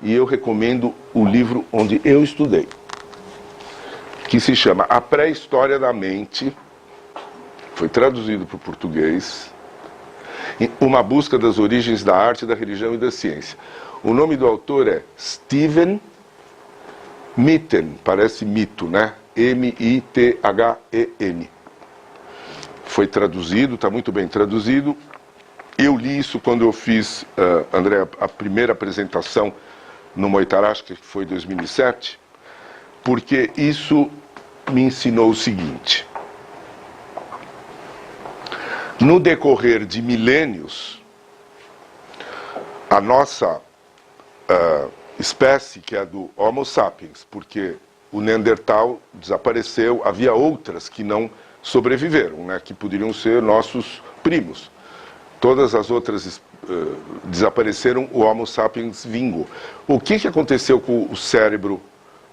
e eu recomendo o livro onde eu estudei, que se chama A Pré-História da Mente, foi traduzido para o português, Uma Busca das Origens da Arte, da Religião e da Ciência. O nome do autor é Stephen Mitten, parece mito, né? M-I-T-H-E-N. Foi traduzido, está muito bem traduzido. Eu li isso quando eu fiz, André, a primeira apresentação no Moitarás, que foi em 2007, porque isso me ensinou o seguinte. No decorrer de milênios, a nossa espécie, que é a do Homo sapiens, porque o Neandertal desapareceu, havia outras que não sobreviveram, né, que poderiam ser nossos primos. Todas as outras desapareceram, o Homo sapiens vingou. O que aconteceu com o cérebro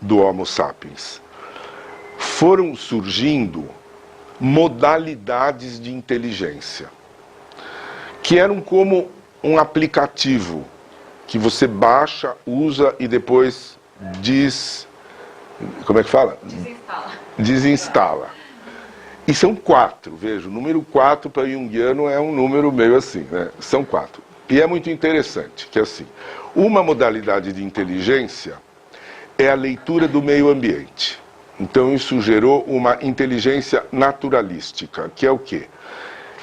do Homo sapiens? Foram surgindo modalidades de inteligência, que eram como um aplicativo, que você baixa, usa e depois como é que fala? Desinstala. E são 4, veja, o número 4 para junguiano é um número meio assim, né? São 4. E é muito interessante, que assim, uma modalidade de inteligência é a leitura do meio ambiente. Então isso gerou uma inteligência naturalística, que é o quê?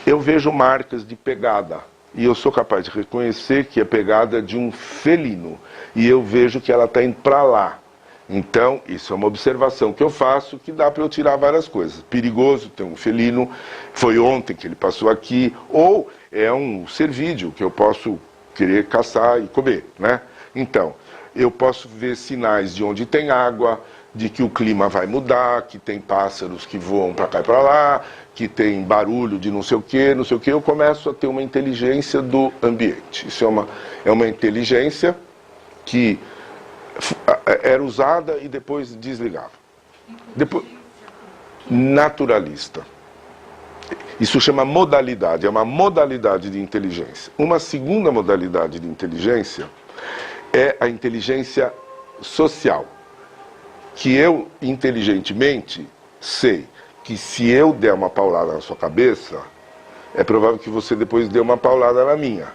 Eu vejo marcas de pegada, e eu sou capaz de reconhecer que é pegada de um felino, e eu vejo que ela está indo para lá. Então, isso é uma observação que eu faço, que dá para eu tirar várias coisas. Perigoso, tem um felino, foi ontem que ele passou aqui, ou é um cervídeo que eu posso querer caçar e comer, né? Então, eu posso ver sinais de onde tem água, de que o clima vai mudar, que tem pássaros que voam para cá e para lá, que tem barulho de não sei o que, eu começo a ter uma inteligência do ambiente. Isso é uma inteligência que era usada e depois desligava. Depois, naturalista. Isso chama modalidade, é uma modalidade de inteligência. Uma segunda modalidade de inteligência é a inteligência social. Que eu, inteligentemente, sei que se eu der uma paulada na sua cabeça, é provável que você depois dê uma paulada na minha.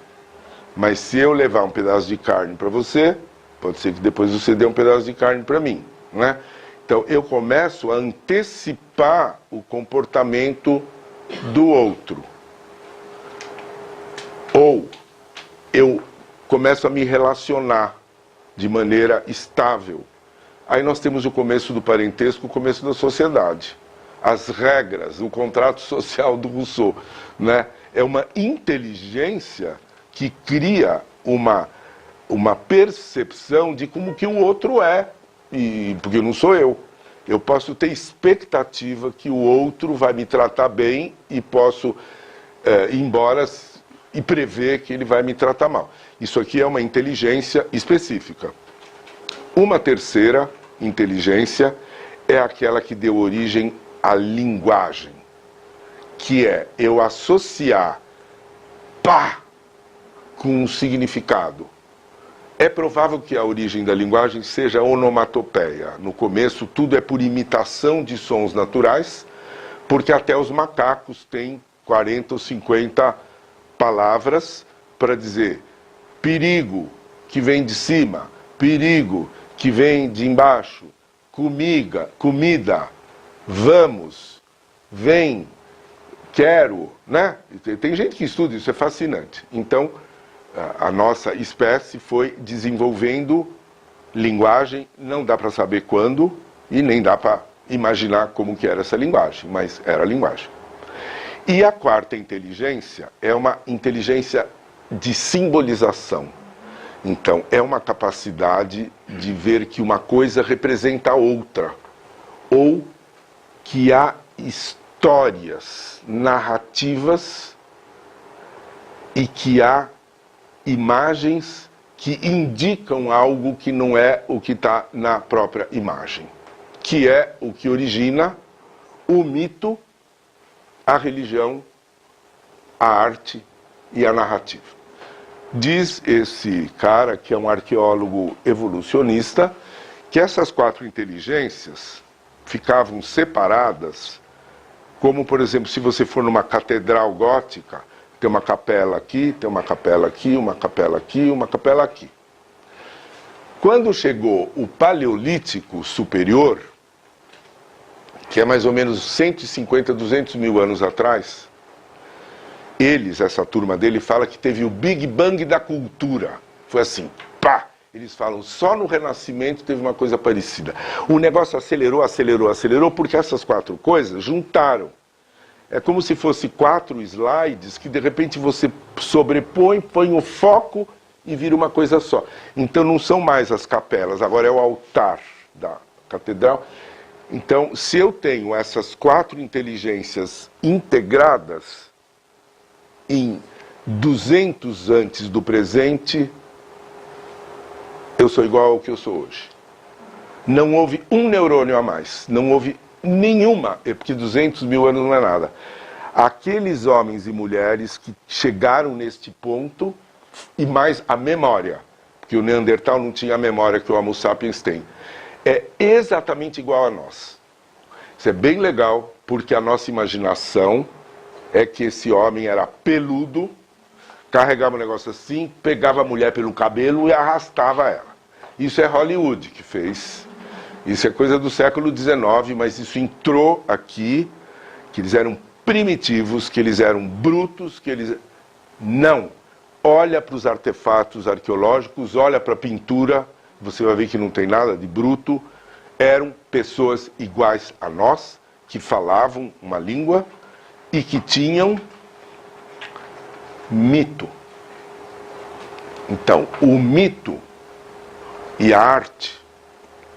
Mas se eu levar um pedaço de carne para você, pode ser que depois você dê um pedaço de carne para mim, né? Então, eu começo a antecipar o comportamento do outro. Ou eu começo a me relacionar de maneira estável. Aí nós temos o começo do parentesco, o começo da sociedade. As regras, o contrato social do Rousseau, né? É uma inteligência que cria uma percepção de como que o outro é, porque não sou eu. Eu posso ter expectativa que o outro vai me tratar bem e posso ir embora e prever que ele vai me tratar mal. Isso aqui é uma inteligência específica. Uma terceira inteligência é aquela que deu origem à linguagem, que é eu associar pá com um significado. É provável que a origem da linguagem seja onomatopeia. No começo, tudo é por imitação de sons naturais, porque até os macacos têm 40 ou 50 palavras para dizer perigo, que vem de cima, perigo, que vem de embaixo, comida, vamos, vem, quero, né? Tem gente que estuda, isso é fascinante. Então, a nossa espécie foi desenvolvendo linguagem, não dá para saber quando e nem dá para imaginar como que era essa linguagem, mas era a linguagem. E a quarta inteligência é uma inteligência de simbolização. Então, é uma capacidade de ver que uma coisa representa a outra, ou que há histórias, narrativas, e que há imagens que indicam algo que não é o que está na própria imagem, que é o que origina o mito, a religião, a arte e a narrativa. Diz esse cara, que é um arqueólogo evolucionista, que essas 4 inteligências ficavam separadas, como, por exemplo, se você for numa catedral gótica, tem uma capela aqui, tem uma capela aqui, uma capela aqui, uma capela aqui. Quando chegou o Paleolítico Superior, que é mais ou menos 150, 200 mil anos atrás, essa turma dele, fala que teve o Big Bang da cultura. Foi assim, pá! Eles falam, só no Renascimento teve uma coisa parecida. O negócio acelerou, acelerou, acelerou, porque essas 4 coisas juntaram. É como se fosse 4 slides que de repente você sobrepõe, põe o foco e vira uma coisa só. Então não são mais as capelas, agora é o altar da catedral. Então, se eu tenho essas 4 inteligências integradas em 200 antes do presente, eu sou igual ao que eu sou hoje. Não houve um neurônio a mais, não houve nenhuma, porque 200 mil anos não é nada. Aqueles homens e mulheres que chegaram neste ponto, e mais a memória, porque o Neandertal não tinha a memória que o Homo sapiens tem, é exatamente igual a nós. Isso é bem legal, porque a nossa imaginação é que esse homem era peludo, carregava um negócio assim, pegava a mulher pelo cabelo e arrastava ela. Isso é Hollywood que fez. Isso é coisa do século XIX, mas isso entrou aqui, que eles eram primitivos, que eles eram brutos, que eles... Não. Olha para os artefatos arqueológicos, olha para a pintura, você vai ver que não tem nada de bruto. Eram pessoas iguais a nós, que falavam uma língua e que tinham mito. Então, o mito e a arte,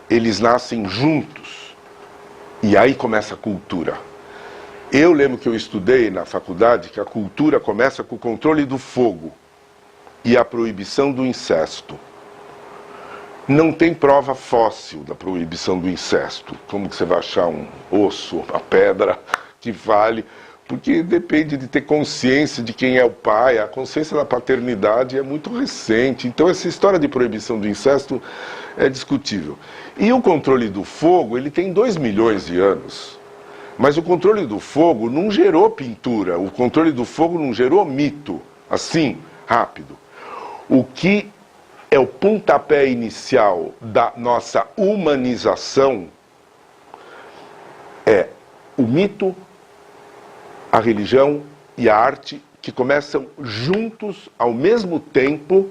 eles nascem juntos. E aí começa a cultura. Eu lembro que eu estudei na faculdade que a cultura começa com o controle do fogo e a proibição do incesto. Não tem prova fóssil da proibição do incesto. Como que você vai achar um osso, uma pedra que vale? Porque depende de ter consciência de quem é o pai. A consciência da paternidade é muito recente. Então essa história de proibição do incesto é discutível. E o controle do fogo, ele tem 2 milhões de anos. Mas o controle do fogo não gerou pintura. O controle do fogo não gerou mito. Assim, rápido. O que é o pontapé inicial da nossa humanização é o mito, a religião e a arte, que começam juntos ao mesmo tempo,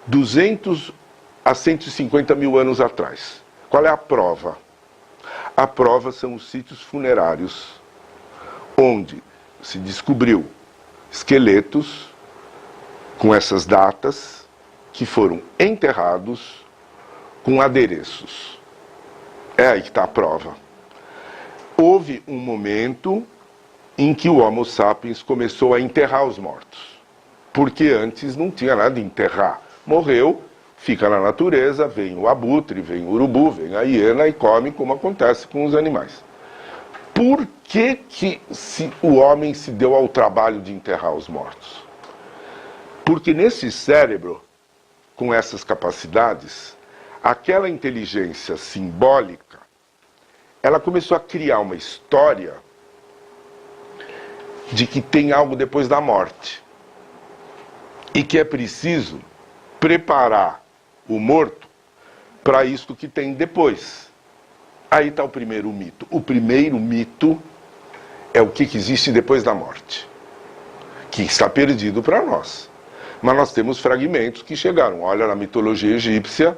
200 a 150 mil anos atrás. Qual é a prova? A prova são os sítios funerários, onde se descobriu esqueletos com essas datas que foram enterrados com adereços. É aí que está a prova. Houve um momento em que o Homo sapiens começou a enterrar os mortos. Porque antes não tinha nada de enterrar. Morreu, fica na natureza, vem o abutre, vem o urubu, vem a hiena e come, como acontece com os animais. Por que o homem se deu ao trabalho de enterrar os mortos? Porque nesse cérebro, com essas capacidades, aquela inteligência simbólica, ela começou a criar uma história de que tem algo depois da morte. E que é preciso preparar o morto para isso que tem depois. Aí está o primeiro mito. O primeiro mito é o que existe depois da morte, que está perdido para nós. Mas nós temos fragmentos que chegaram. Olha, na mitologia egípcia,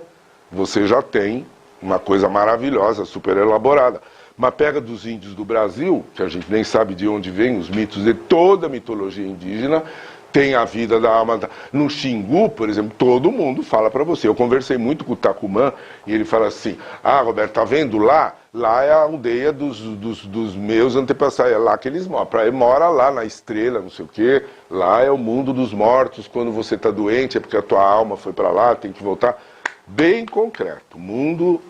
você já tem uma coisa maravilhosa, super elaborada. Mas pega dos índios do Brasil, que a gente nem sabe de onde vem os mitos de toda a mitologia indígena, tem a vida da alma. No Xingu, por exemplo, todo mundo fala para você. Eu conversei muito com o Tacumã e ele fala assim: ah, Roberto, tá vendo lá? Lá é a aldeia dos meus antepassados, é lá que eles moram. Ele mora lá na estrela, não sei o quê. Lá é o mundo dos mortos. Quando você está doente é porque a tua alma foi para lá, tem que voltar. Bem concreto. O mundo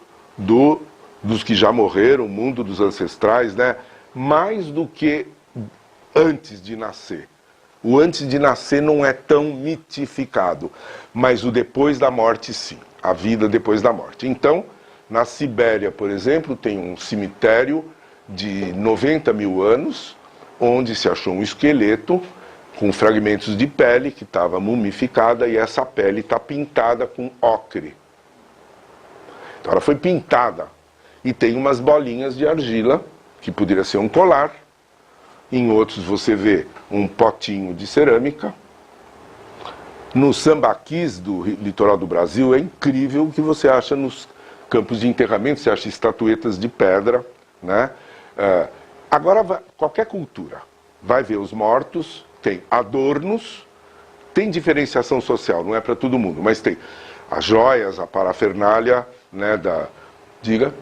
dos que já morreram, o mundo dos ancestrais, né? Mais do que antes de nascer. O antes de nascer não é tão mitificado, mas o depois da morte, sim. A vida depois da morte. Então, na Sibéria, por exemplo, tem um cemitério de 90 mil anos, onde se achou um esqueleto com fragmentos de pele que estava mumificada, e essa pele está pintada com ocre. Então ela foi pintada e tem umas bolinhas de argila, que poderia ser um colar. Em outros você vê um potinho de cerâmica. Nos sambaquis do litoral do Brasil é incrível o que você acha nos campos de enterramento, você acha estatuetas de pedra, né? Agora, qualquer cultura vai ver os mortos, tem adornos, tem diferenciação social, não é para todo mundo, mas tem as joias, a parafernália, né, Diga.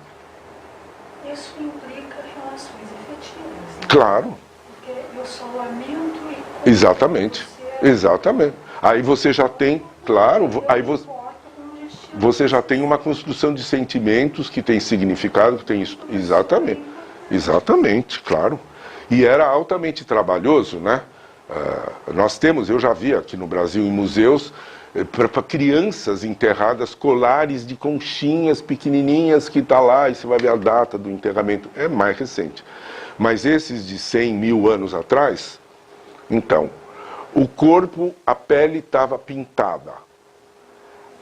Isso implica relações efetivas. Claro. Porque eu só lamento e... Exatamente, exatamente. Aí você já tem, claro, aí você já tem uma construção de sentimentos que tem significado, que tem... Exatamente, exatamente, claro. E era altamente trabalhoso, né? Nós temos, eu já vi aqui no Brasil em museus, para crianças enterradas, colares de conchinhas pequenininhas que está lá, e você vai ver a data do enterramento, é mais recente. Mas esses de 100 mil anos atrás, então, o corpo, a pele estava pintada.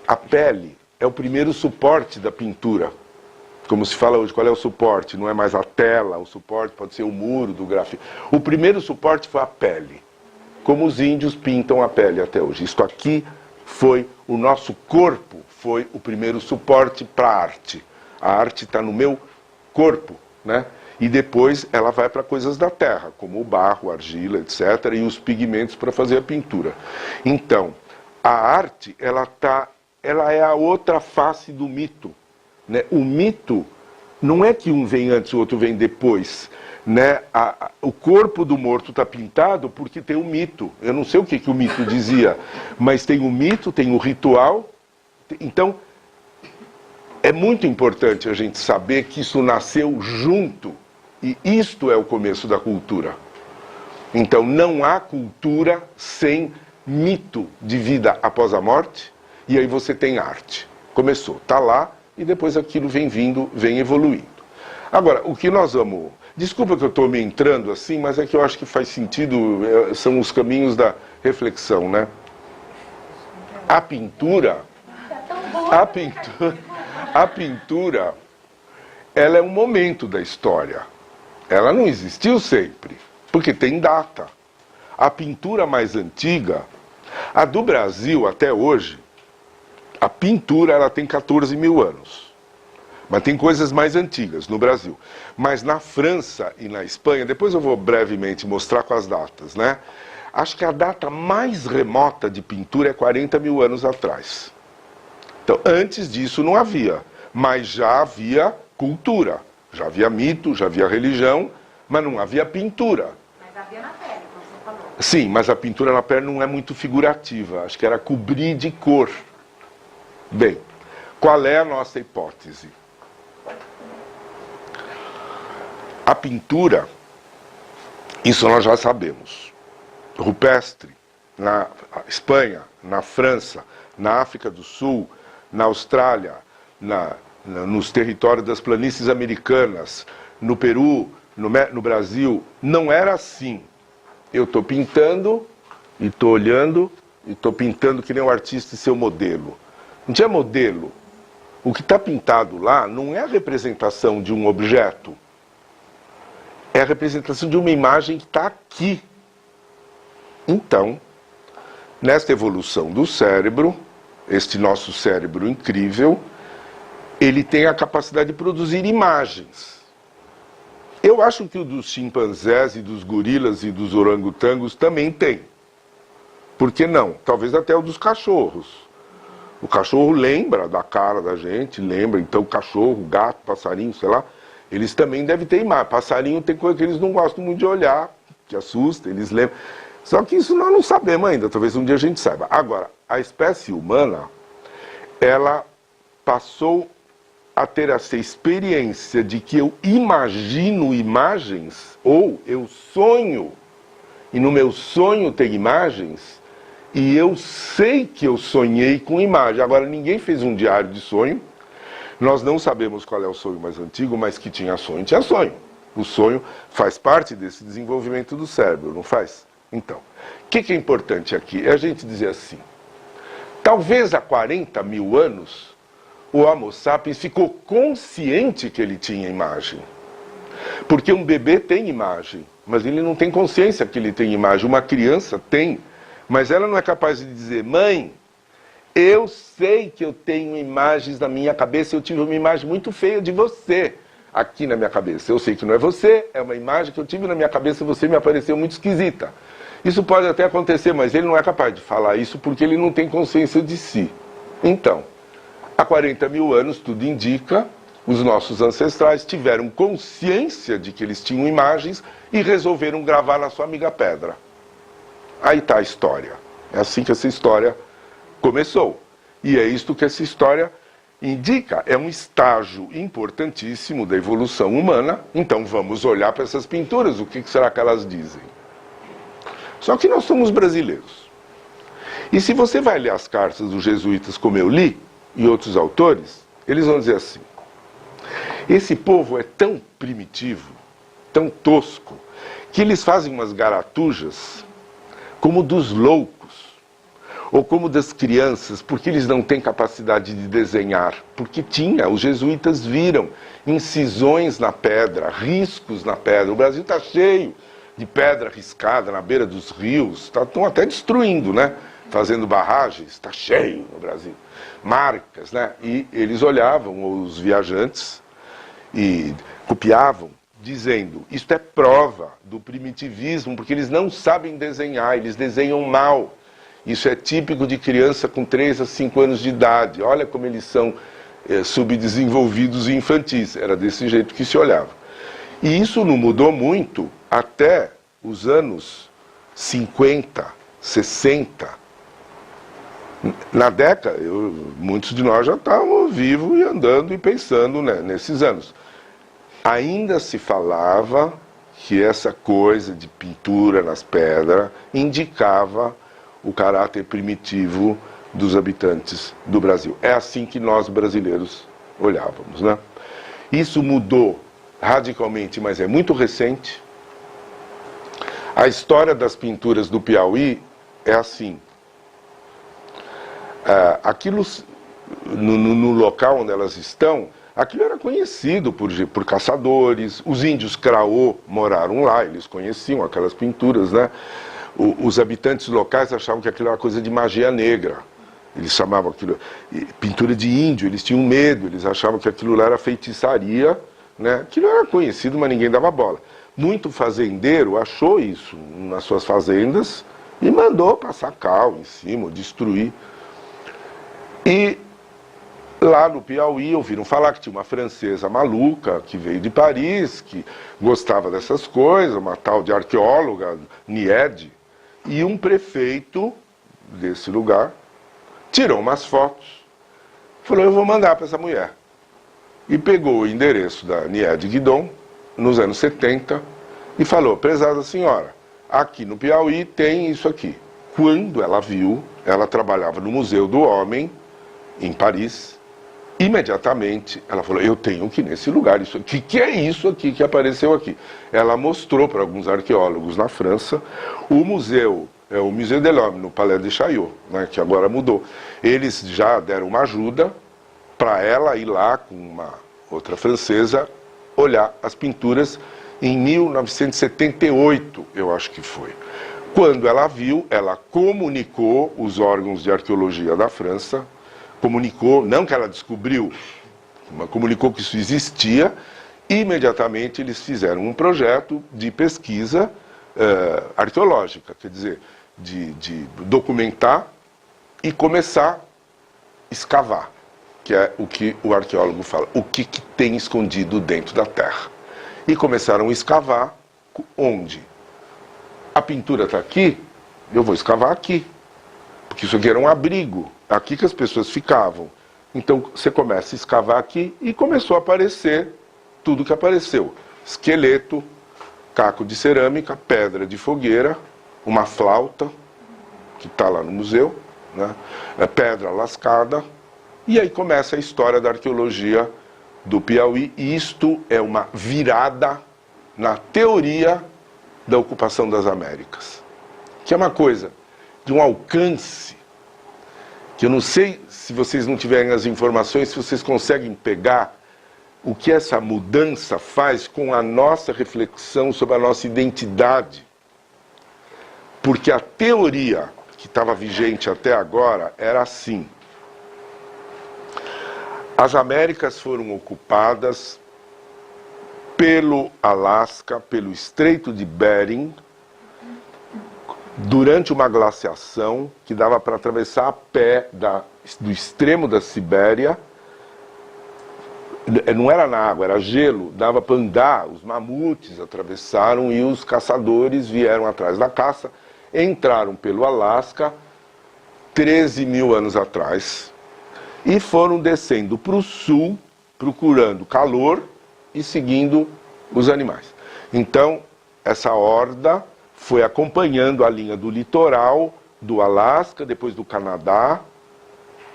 A pele é o primeiro suporte da pintura. Como se fala hoje, qual é o suporte? Não é mais a tela, o suporte pode ser o muro do grafite. O primeiro suporte foi a pele. Como os índios pintam a pele até hoje. Isto aqui foi, o nosso corpo foi o primeiro suporte para a arte. A arte está no meu corpo, né? E depois ela vai para coisas da terra, como o barro, a argila, etc., e os pigmentos para fazer a pintura. Então, a arte, ela é a outra face do mito, né? O mito não é que um vem antes e o outro vem depois, né? O corpo do morto está pintado porque tem o mito. Eu não sei o que o mito dizia, mas tem o mito, tem o ritual. Então, é muito importante a gente saber que isso nasceu junto. E isto é o começo da cultura. Então, não há cultura sem mito de vida após a morte, e aí você tem arte. Começou, está lá, e depois aquilo vem vindo, vem evoluindo. Agora, o que nós vamos... Desculpa que eu estou me entrando assim, mas é que eu acho que faz sentido, são os caminhos da reflexão, né? A pintura, ela é um momento da história. Ela não existiu sempre, porque tem data. A pintura mais antiga, a do Brasil até hoje, a pintura ela tem 14 mil anos. Mas tem coisas mais antigas no Brasil. Mas na França e na Espanha, depois eu vou brevemente mostrar com as datas, né? Acho que a data mais remota de pintura é 40 mil anos atrás. Então, antes disso não havia, mas já havia cultura. Já havia mito, já havia religião, mas não havia pintura. Mas havia na pele, como você falou. Sim, mas a pintura na pele não é muito figurativa. Acho que era cobrir de cor. Bem, qual é a nossa hipótese? A pintura, isso nós já sabemos. Rupestre, na Espanha, na França, na África do Sul, na Austrália, nos territórios das planícies americanas, no Peru, no Brasil, não era assim. Eu estou pintando, e estou olhando, e estou pintando que nem um artista e seu modelo. Não tinha modelo. O que está pintado lá não é a representação de um objeto, é a representação de uma imagem que está aqui. Então, nesta evolução do cérebro, este nosso cérebro incrível, ele tem a capacidade de produzir imagens. Eu acho que o dos chimpanzés e dos gorilas e dos orangotangos também tem. Por que não? Talvez até o dos cachorros. O cachorro lembra da cara da gente, lembra, então cachorro, gato, passarinho, sei lá, eles também devem ter imagem. Passarinho tem coisa que eles não gostam muito de olhar, que assusta, eles lembram. Só que isso nós não sabemos ainda, talvez um dia a gente saiba. Agora, a espécie humana, ela passou a ter essa experiência de que eu imagino imagens, ou eu sonho E no meu sonho tem imagens, e eu sei que eu sonhei com imagem. Agora, ninguém fez um diário de sonho. Nós não sabemos qual é o sonho mais antigo, mas que tinha sonho. Tinha sonho. O sonho faz parte desse desenvolvimento do cérebro, não faz? Então, o que é importante aqui? É a gente dizer assim, talvez há 40 mil anos, o Homo sapiens ficou consciente que ele tinha imagem. Porque um bebê tem imagem, mas ele não tem consciência que ele tem imagem. Uma criança tem, mas ela não é capaz de dizer, mãe, eu sei que eu tenho imagens na minha cabeça, eu tive uma imagem muito feia de você aqui na minha cabeça. Eu sei que não é você, é uma imagem que eu tive na minha cabeça e você me apareceu muito esquisita. Isso pode até acontecer, mas ele não é capaz de falar isso porque ele não tem consciência de si. Então, há 40 mil anos, tudo indica, os nossos ancestrais tiveram consciência de que eles tinham imagens e resolveram gravar na sua amiga pedra. Aí está a história. É assim que essa história começou. E é isto que essa história indica. É um estágio importantíssimo da evolução humana. Então vamos olhar para essas pinturas. O que será que elas dizem? Só que nós somos brasileiros. E se você vai ler as cartas dos jesuítas, como eu li, e outros autores, eles vão dizer assim, esse povo é tão primitivo, tão tosco, que eles fazem umas garatujas como dos loucos, ou como das crianças, porque eles não têm capacidade de desenhar. Porque tinha, os jesuítas viram incisões na pedra, riscos na pedra. O Brasil está cheio de pedra riscada na beira dos rios, estão até destruindo, né? Fazendo barragens, está cheio no Brasil. Marcas, né? E eles olhavam, os viajantes, e copiavam, dizendo, isto é prova do primitivismo, porque eles não sabem desenhar, eles desenham mal. Isso é típico de criança com 3 a 5 anos de idade. Olha como eles são subdesenvolvidos e infantis. Era desse jeito que se olhava. E isso não mudou muito até os anos 50, 60. Na década, muitos de nós já estávamos vivos e andando e pensando, né, nesses anos. Ainda se falava que essa coisa de pintura nas pedras indicava o caráter primitivo dos habitantes do Brasil. É assim que nós brasileiros olhávamos, né? Isso mudou radicalmente, mas é muito recente. A história das pinturas do Piauí é assim. Aquilo, no local onde elas estão, aquilo era conhecido por caçadores. Os índios Craô moraram lá, eles conheciam aquelas pinturas, né? Os habitantes locais achavam que aquilo era coisa de magia negra. Eles chamavam aquilo pintura de índio, eles tinham medo, eles achavam que aquilo lá era feitiçaria, né? Aquilo era conhecido, mas ninguém dava bola. Muito fazendeiro achou isso nas suas fazendas e mandou passar cal em cima, destruir. E lá no Piauí ouviram falar que tinha uma francesa maluca que veio de Paris, que gostava dessas coisas, uma tal de arqueóloga, Niede, e um prefeito desse lugar tirou umas fotos, falou, eu vou mandar para essa mulher. E pegou o endereço da Niede Guidon, nos anos 70, e falou, prezada senhora, aqui no Piauí tem isso aqui. Quando ela viu, ela trabalhava no Museu do Homem, em Paris, imediatamente ela falou, eu tenho que ir nesse lugar, isso aqui, que é isso aqui que apareceu aqui. Ela mostrou para alguns arqueólogos na França o museu, o Musée de l'Homme, no Palais de Chaillot, né, que agora mudou. Eles já deram uma ajuda para ela ir lá com uma outra francesa olhar as pinturas em 1978, eu acho que foi. Quando ela viu, ela comunicou os órgãos de arqueologia da França, comunicou, não que ela descobriu, mas comunicou que isso existia, e imediatamente eles fizeram um projeto de pesquisa arqueológica, quer dizer, de documentar e começar a escavar, que é o que o arqueólogo fala, o que tem escondido dentro da terra. E começaram a escavar onde? A pintura está aqui, eu vou escavar aqui, porque isso aqui era um abrigo, aqui que as pessoas ficavam. Então você começa a escavar aqui e começou a aparecer tudo que apareceu. Esqueleto, caco de cerâmica, pedra de fogueira uma flauta, que está lá no museu, né? Pedra lascada, e aí começa a história da arqueologia do Piauí, e isto é uma virada na teoria da ocupação das Américas, que é uma coisa de um alcance que eu não sei, se vocês não tiverem as informações, se vocês conseguem pegar o que essa mudança faz com a nossa reflexão sobre a nossa identidade. Porque a teoria que estava vigente até agora era assim: as Américas foram ocupadas pelo Alasca, pelo Estreito de Bering, durante uma glaciação que dava para atravessar a pé do extremo da Sibéria. Não era na água, era gelo, dava para andar, os mamutes atravessaram e os caçadores vieram atrás da caça, entraram pelo Alasca 13 mil anos atrás e foram descendo para o sul, procurando calor e seguindo os animais. Então, essa horda foi acompanhando a linha do litoral do Alasca, depois do Canadá,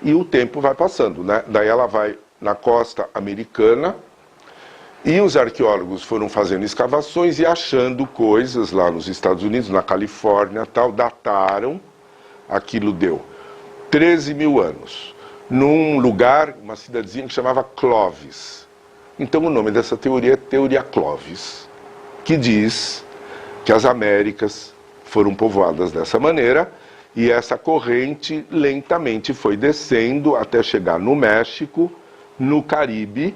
e o tempo vai passando, né? Daí ela vai na costa americana, e os arqueólogos foram fazendo escavações e achando coisas lá nos Estados Unidos, na Califórnia, tal, dataram, aquilo deu 13 mil anos, num lugar, uma cidadezinha que chamava Clovis. Então o nome dessa teoria é Teoria Clovis, que diz que as Américas foram povoadas dessa maneira, e essa corrente lentamente foi descendo até chegar no México, no Caribe,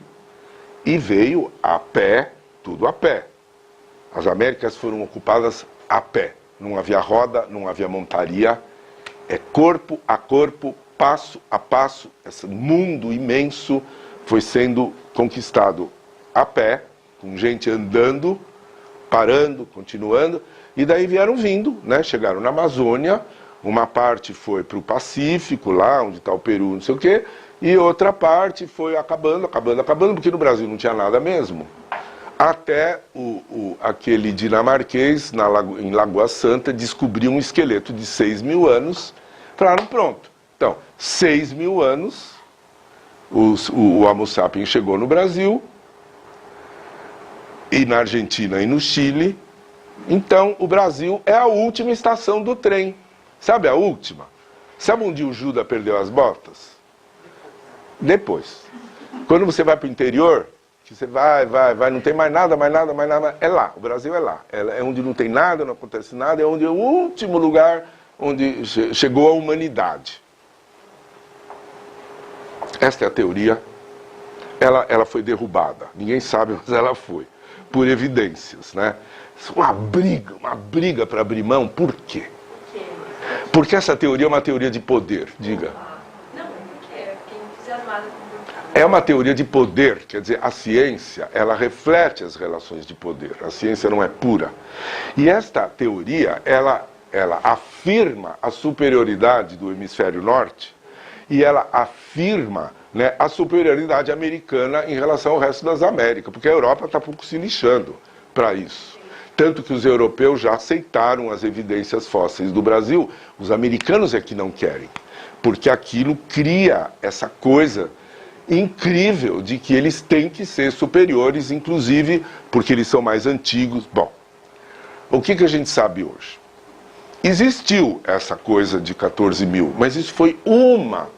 e veio a pé, tudo a pé. As Américas foram ocupadas a pé. Não havia roda, não havia montaria. É corpo a corpo, passo a passo. Esse mundo imenso foi sendo conquistado a pé, com gente andando, parando, continuando. E daí vieram vindo, né? Chegaram na Amazônia. Uma parte foi para o Pacífico, lá onde está o Peru, não sei o quê. E outra parte foi acabando, porque no Brasil não tinha nada mesmo. Até aquele dinamarquês, em Lagoa Santa, descobriu um esqueleto de 6 mil anos. Falaram, pronto. Então, 6 mil anos, o Homo sapiens chegou no Brasil, e na Argentina e no Chile. Então, o Brasil é a última estação do trem. Sabe a última? Sabe onde o Judas perdeu as botas? Depois. Quando você vai para o interior, que você vai, não tem mais nada, é lá. O Brasil é lá. É onde não tem nada, não acontece nada, é onde é o último lugar onde chegou a humanidade. Esta é a teoria. Ela foi derrubada. Ninguém sabe, mas ela foi. Por evidências, né? Uma briga para abrir mão. Por quê? Porque essa teoria é uma teoria de poder, diga. Não, porque eu fiquei entusiasmada com o É uma teoria de poder, quer dizer, a ciência, ela reflete as relações de poder. A ciência não é pura. E esta teoria, ela afirma a superioridade do hemisfério norte e ela afirma, né, a superioridade americana em relação ao resto das Américas, porque a Europa está pouco se lixando para isso. Tanto que os europeus já aceitaram as evidências fósseis do Brasil, os americanos é que não querem, porque aquilo cria essa coisa incrível de que eles têm que ser superiores, inclusive porque eles são mais antigos. Bom, o que a gente sabe hoje? Existiu essa coisa de 14 mil, mas isso foi uma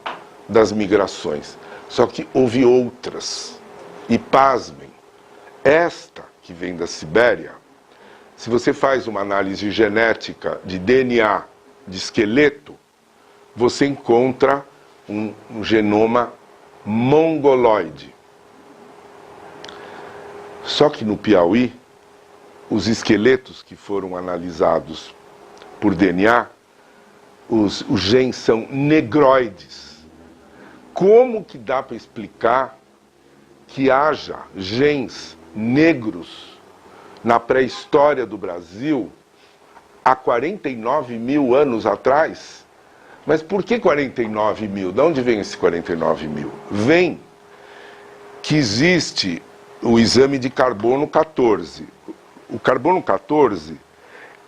das migrações. Só que houve outras. E pasmem, esta que vem da Sibéria, se você faz uma análise genética de DNA de esqueleto, você encontra um genoma mongoloide. Só que no Piauí, os esqueletos que foram analisados por DNA, os genes são negroides. Como que dá para explicar que haja genes negros na pré-história do Brasil há 49 mil anos atrás? Mas por que 49 mil? De onde vem esse 49 mil? Vem que existe o exame de carbono 14. O carbono 14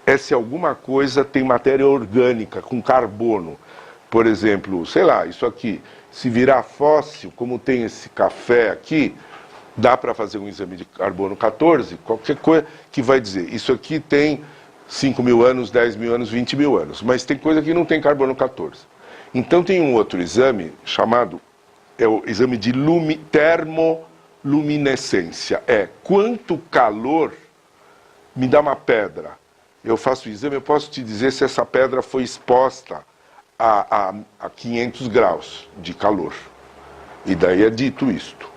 é se alguma coisa tem matéria orgânica, com carbono. Por exemplo, sei lá, isso aqui, se virar fóssil, como tem esse café aqui, dá para fazer um exame de carbono 14, qualquer coisa que vai dizer, isso aqui tem 5 mil anos, 10 mil anos, 20 mil anos, mas tem coisa que não tem carbono 14. Então tem um outro exame chamado, é o exame de termoluminescência, é quanto calor me dá uma pedra. Eu faço o exame, eu posso te dizer se essa pedra foi exposta a 500 graus de calor. E daí é dito isto.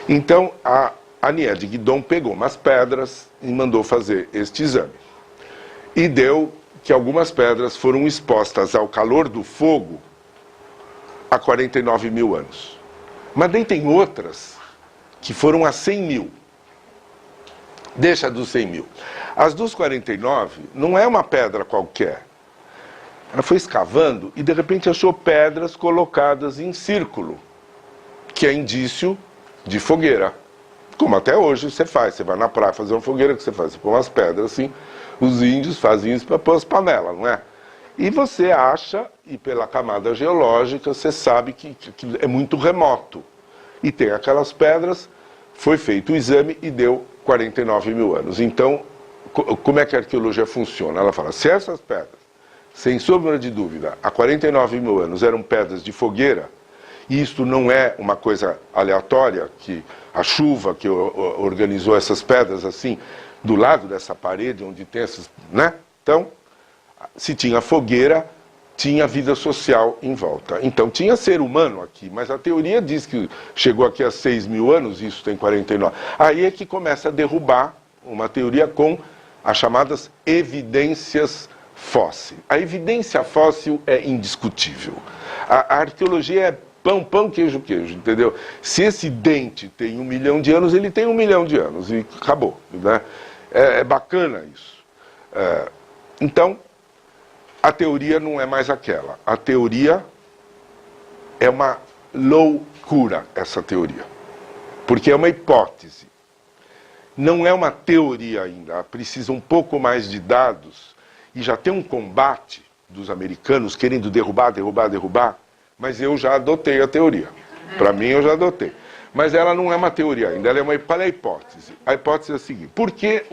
Então, a Anie de Guidon pegou umas pedras e mandou fazer este exame. E deu que algumas pedras foram expostas ao calor do fogo há 49 mil anos. Mas daí tem outras que foram a 100 mil. Deixa dos 100 mil. As dos 49 não é uma pedra qualquer. Ela foi escavando e de repente achou pedras colocadas em círculo, que é indício de fogueira. Como até hoje você faz. Você vai na praia fazer uma fogueira, o que você faz? Você põe umas pedras assim. Os índios fazem isso para pôr as panelas, não é? E você acha, e pela camada geológica, você sabe que é muito remoto. E tem aquelas pedras, foi feito o exame e deu 49 mil anos. Então, como é que a arqueologia funciona? Ela fala, se essas pedras, sem sombra de dúvida, há 49 mil anos eram pedras de fogueira, e isto não é uma coisa aleatória, que a chuva que organizou essas pedras assim, do lado dessa parede, onde tem essas, né? Então, se tinha fogueira, tinha vida social em volta. Então, tinha ser humano aqui, mas a teoria diz que chegou aqui há 6 mil anos, isso tem 49. Aí é que começa a derrubar uma teoria com as chamadas evidências fósseis. A evidência fóssil é indiscutível. A arqueologia é pão, pão, queijo, queijo, entendeu? Se esse dente tem 1 milhão de anos, ele tem 1 milhão de anos e acabou, né? É bacana isso. Então, a teoria não é mais aquela. A teoria é uma loucura, essa teoria. Porque é uma hipótese. Não é uma teoria ainda. Precisa um pouco mais de dados. E já tem um combate dos americanos querendo derrubar. Mas eu já adotei a teoria. Para mim, eu já adotei. Mas ela não é uma teoria ainda, ela é uma hipótese. A hipótese é a seguinte, porque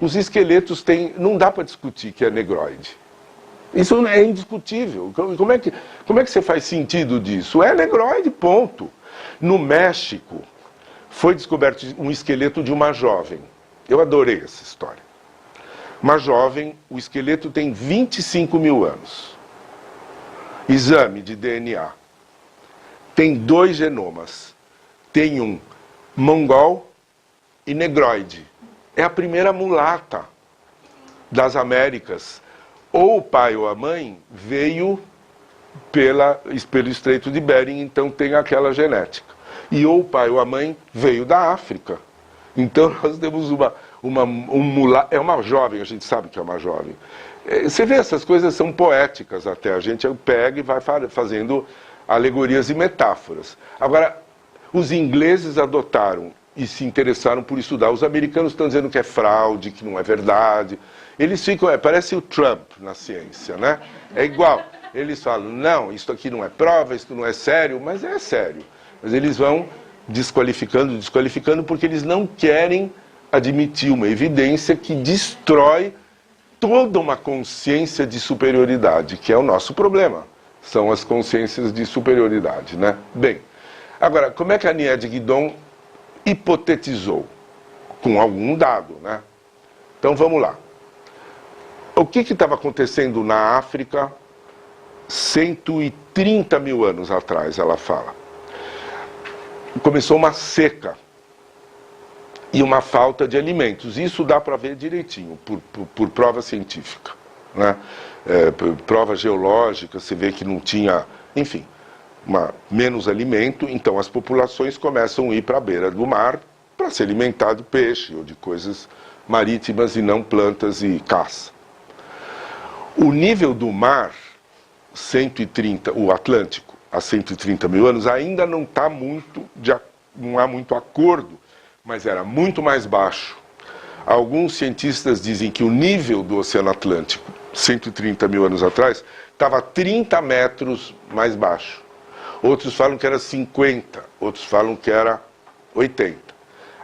os esqueletos têm, não dá para discutir que é negroide. Isso é indiscutível. Como é que você faz sentido disso? É negroide, ponto. No México, foi descoberto um esqueleto de uma jovem. Eu adorei essa história. Uma jovem, o esqueleto tem 25 mil anos. Exame de DNA. Tem 2 genomas. Tem um mongol e negroide. É a primeira mulata das Américas. Ou o pai ou a mãe veio pelo Estreito de Bering, então tem aquela genética. E ou o pai ou a mãe veio da África. Então nós temos um mulata, é uma jovem, a gente sabe que é uma jovem. Você vê, essas coisas são poéticas até, a gente pega e vai fazendo alegorias e metáforas. Agora, os ingleses adotaram e se interessaram por estudar. Os americanos estão dizendo que é fraude, que não é verdade. Eles ficam, parece o Trump na ciência, né? É igual. Eles falam, não, isso aqui não é prova, isso não é sério, mas é sério. Mas eles vão desqualificando, porque eles não querem admitir uma evidência que destrói toda uma consciência de superioridade, que é o nosso problema. São as consciências de superioridade, né? Bem, agora, como é que a Anie de Guidon hipotetizou? Com algum dado, né? Então, vamos lá. O que estava acontecendo na África 130 mil anos atrás, ela fala? Começou uma seca e uma falta de alimentos. Isso dá para ver direitinho, por prova científica, né? Prova geológica, você vê que não tinha, enfim, menos alimento, então as populações começam a ir para a beira do mar para se alimentar de peixe ou de coisas marítimas e não plantas e caça. O nível do mar, o Atlântico, há 130 mil anos, ainda não há muito acordo, mas era muito mais baixo Alguns cientistas dizem que o nível do Oceano Atlântico, 130 mil anos atrás, estava 30 metros mais baixo. Outros falam que era 50, outros falam que era 80.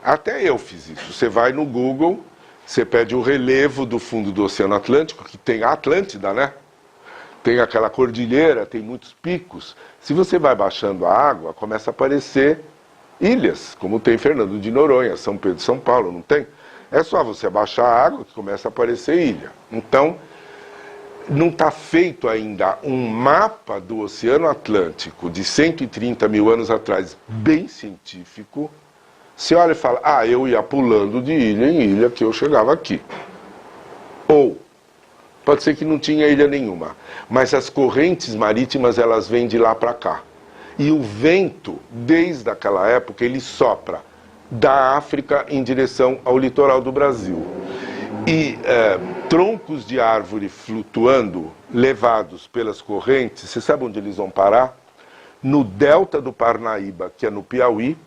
Até eu fiz isso. Você vai no Google, você pede o relevo do fundo do Oceano Atlântico, que tem a Atlântida, né? Tem aquela cordilheira, tem muitos picos. Se você vai baixando a água, começa a aparecer ilhas, como tem Fernando de Noronha, São Pedro, São Paulo, não tem? É só você baixar a água que começa a aparecer ilha. Então, não está feito ainda um mapa do Oceano Atlântico de 130 mil anos atrás, bem científico. Você olha e fala, eu ia pulando de ilha em ilha que eu chegava aqui. Ou, pode ser que não tinha ilha nenhuma, mas as correntes marítimas, elas vêm de lá para cá. E o vento, desde aquela época, ele sopra da África em direção ao litoral do Brasil. E troncos de árvore flutuando, levados pelas correntes, você sabe onde eles vão parar? No delta do Parnaíba, que é no Piauí,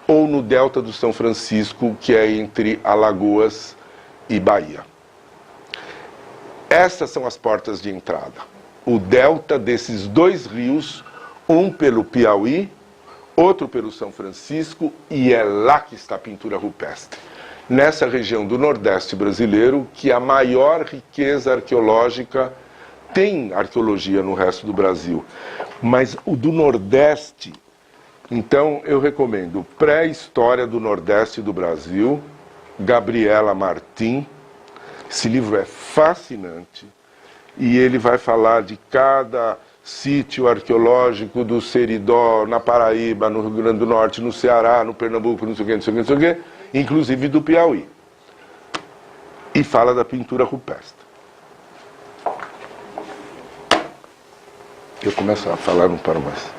ou no delta do São Francisco, que é entre Alagoas e Bahia. Essas são as portas de entrada. O delta desses dois rios, um pelo Piauí, outro pelo São Francisco, e é lá que está a pintura rupestre. Nessa região do Nordeste brasileiro, que a maior riqueza arqueológica, tem arqueologia no resto do Brasil, mas o do Nordeste, então eu recomendo Pré-História do Nordeste do Brasil, Gabriela Martim. Esse livro é fascinante e ele vai falar de cada sítio arqueológico do Seridó, na Paraíba, no Rio Grande do Norte, no Ceará, no Pernambuco, não sei o que, não sei o que, não sei o que, inclusive do Piauí. E fala da pintura rupestre. Eu começo a falar, não paro mais.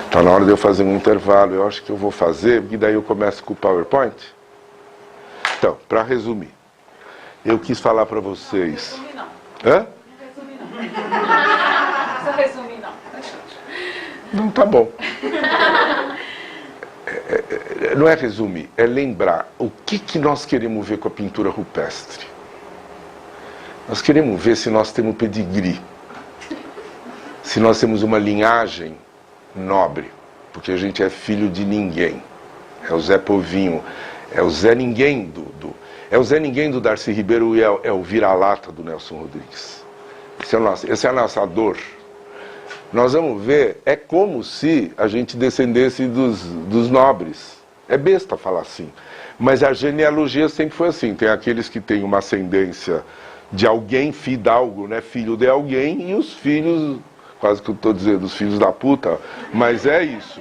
Está na hora de eu fazer um intervalo, eu acho que eu vou fazer, porque daí eu começo com o PowerPoint. Então, para resumir, eu quis falar para vocês... Não resumir não. Hã? Não resumir não. Só resumir não. Não, tá bom. Não é resumir, é lembrar o que nós queremos ver com a pintura rupestre. Nós queremos ver se nós temos pedigree, se nós temos uma linhagem nobre, porque a gente é filho de ninguém. É o Zé Povinho, é o Zé Ninguém é o Zé Ninguém do Darcy Ribeiro e é o vira-lata do Nelson Rodrigues. Essa é a nossa dor. Nós vamos ver, é como se a gente descendesse dos nobres. É besta falar assim, mas a genealogia sempre foi assim. Tem aqueles que têm uma ascendência de alguém, fidalgo, né, filho de alguém, e os filhos, quase que eu estou dizendo, os filhos da puta, mas é isso,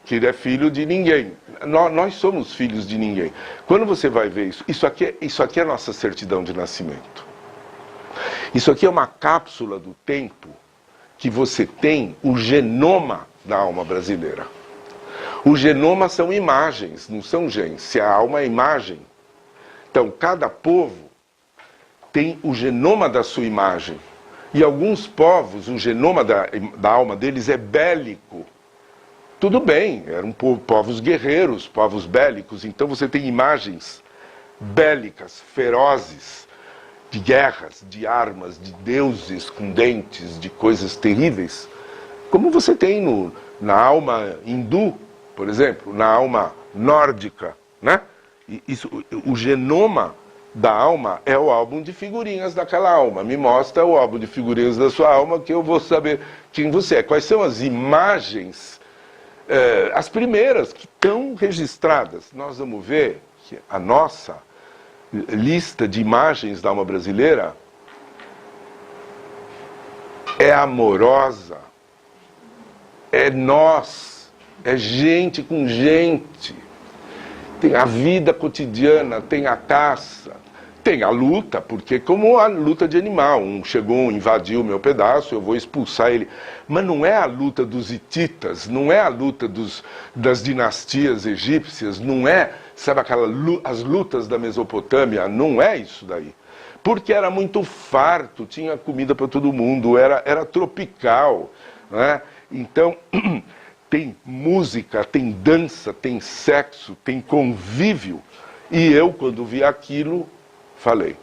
que ele é filho de ninguém. Nós somos filhos de ninguém. Quando você vai ver isso aqui é a nossa certidão de nascimento. Isso aqui é uma cápsula do tempo que você tem o genoma da alma brasileira. O genoma são imagens, não são genes. Se a alma é imagem, então cada povo tem o genoma da sua imagem. E alguns povos, o genoma da alma deles é bélico. Tudo bem, eram povos guerreiros, povos bélicos, então você tem imagens bélicas, ferozes, de guerras, de armas, de deuses com dentes, de coisas terríveis, como você tem na alma hindu, por exemplo, na alma nórdica, né? O genoma da alma é o álbum de figurinhas daquela alma. Me mostra o álbum de figurinhas da sua alma que eu vou saber quem você é. Quais são as imagens, as primeiras que estão registradas. Nós vamos ver que a nossa lista de imagens da alma brasileira é amorosa, é nós, é gente com gente. Tem a vida cotidiana, tem a caça, tem a luta, porque como a luta de animal, chegou, invadiu o meu pedaço, eu vou expulsar ele. Mas não é a luta dos hititas, não é a luta das dinastias egípcias, não é, sabe, as lutas da Mesopotâmia, não é isso daí. Porque era muito farto, tinha comida para todo mundo, era tropical, né? Então, tem música, tem dança, tem sexo, tem convívio. E eu, quando vi aquilo, falei,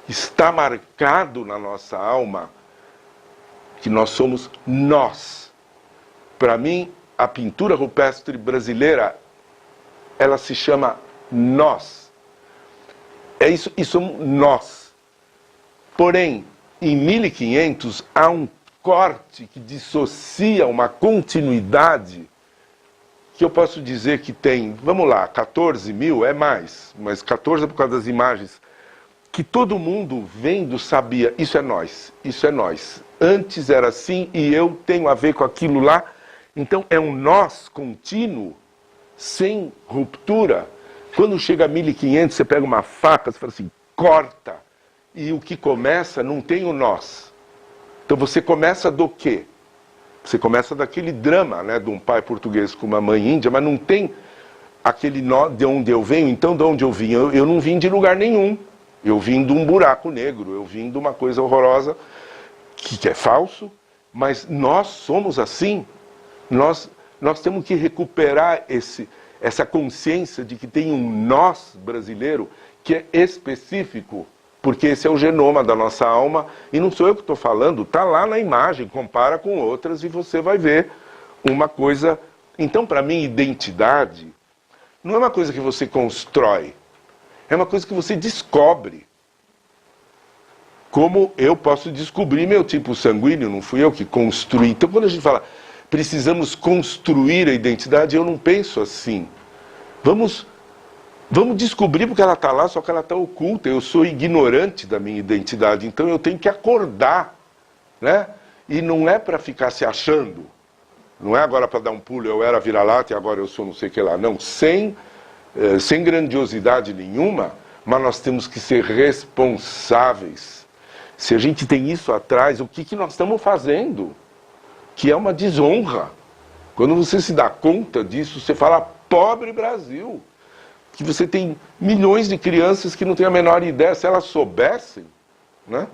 está marcado na nossa alma que nós somos nós. Para mim, a pintura rupestre brasileira, ela se chama nós. É isso, e somos nós. Porém, em 1500, há um corte que dissocia uma continuidade que eu posso dizer que tem, vamos lá, 14 mil, é mais, mas 14 é por causa das imagens, que todo mundo vendo sabia, isso é nós, isso é nós. Antes era assim e eu tenho a ver com aquilo lá. Então é um nós contínuo, sem ruptura. Quando chega a 1500, você pega uma faca, você fala assim, corta. E o que começa não tem o nós. Então você começa do quê? Você começa daquele drama, né, de um pai português com uma mãe índia, mas não tem aquele nó de onde eu venho. Então de onde eu vim? Eu não vim de lugar nenhum. Eu vim de um buraco negro, eu vim de uma coisa horrorosa, que é falso, mas nós somos assim. Nós temos que recuperar essa consciência de que tem um nós brasileiro que é específico, porque esse é o genoma da nossa alma, e não sou eu que estou falando, está lá na imagem, compara com outras e você vai ver uma coisa. Então, para mim, identidade não é uma coisa que você constrói, é uma coisa que você descobre. Como eu posso descobrir meu tipo sanguíneo, não fui eu que construí. Então, quando a gente fala, precisamos construir a identidade, eu não penso assim. Vamos descobrir porque ela está lá, só que ela está oculta. Eu sou ignorante da minha identidade, então eu tenho que acordar, né? E não é para ficar se achando. Não é agora para dar um pulo, eu era vira-lata e agora eu sou não sei o que lá. Não, sem grandiosidade nenhuma, mas nós temos que ser responsáveis. Se a gente tem isso atrás, o que nós estamos fazendo? Que é uma desonra. Quando você se dá conta disso, você fala, pobre Brasil. Que você tem milhões de crianças que não têm a menor ideia, se elas soubessem, né?